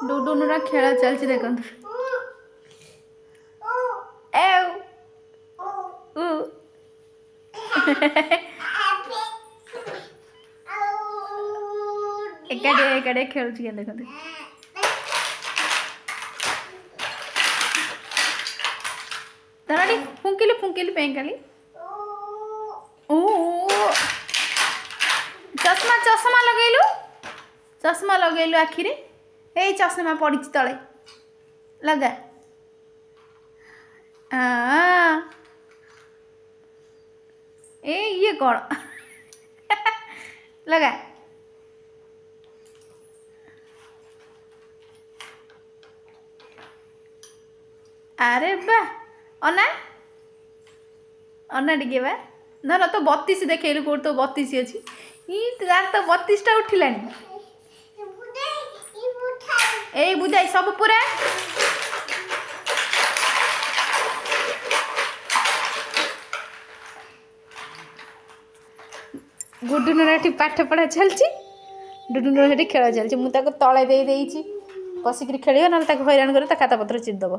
डुडुनुरा खेल चलती देखो एकाडे खेल देखो फुंकिली फुंकिली पेंकाली चश्मा चश्मा लगेलु आखिरे ए चश्मा पड़ी तले लगा ये कौन लगा अरे बा अना अना टिके बा धर तो 32 देखलु कोड तो 32 अच्छी तो 32 टा उठिलानी ए बुझाई सब पूरा गुडुनर पाठ पढ़ा चलती डुडुनर खेल चलती मुझे तले दे बसिक खेल ना हैरान कर खाता पत्र चिरदब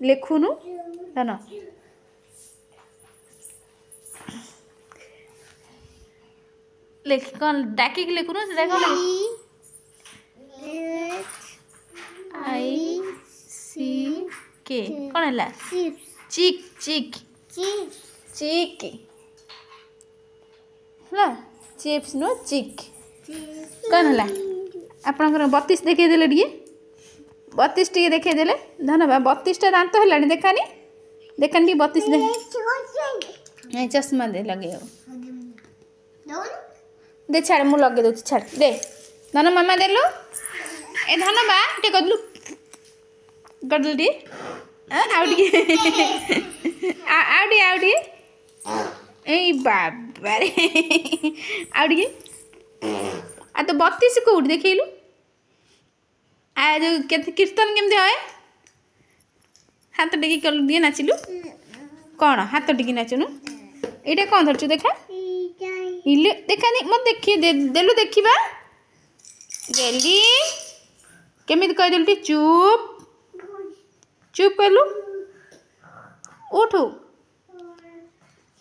लिखुनु धन लिख कौन डाकिक लिखुनु से कौन आई सी के कौन है चिक चिक चिक है चिप्स नो चिक कौन है आपंकर 32 देखईदे टे 32 टे देखईदे धन्यवाद 32 टा दांत है देखानी देखानी 32 चश्मा दे लगे दे छाड़ मु लगे दूसरी छाड़ दे धन मामा देलु ए धन बा टे कदलु करदल टी आउडी आउडी आउडी ए बाबा रे आउडी आ तो 32 कोड देखैलु आ जो कीर्तन केमते होय हाथ टिकी कर दिए नाचिलु कौन हाथ टिकी नाचनु एटा कौन धरछु देखा इले देखा नहीं मत देखी देलु देखिबा गेली केमित कह देलु चुप चुप कलु उठू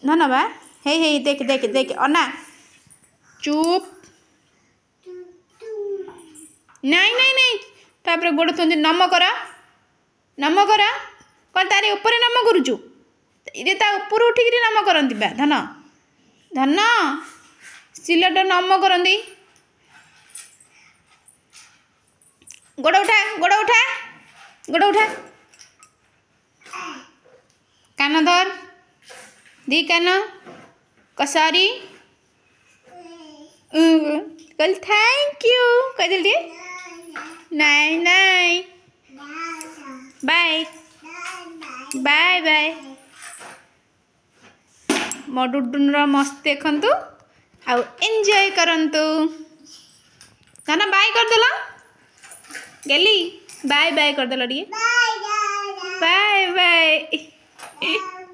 ना बा हे हे देख देख देख अना चुप नहीं नहीं नहीं तापर गोड़ तो नम कर कौन तारे ऊपर नम करुचु ये ता ऊपर उठिक नम करती बा धन धन सिलट नम करती गोड़ उठा गोड़ उठा गोड़ उठा कान धर दी कान कसारी कल थैंक यू कह दिल दिए नहीं नहीं बाय बाय बाय मो डुडुनर मस्त देखंतु आ एंजॉय करंतु ना बाय कर देला गेली बाय बाय कर देला टिके बाय बाय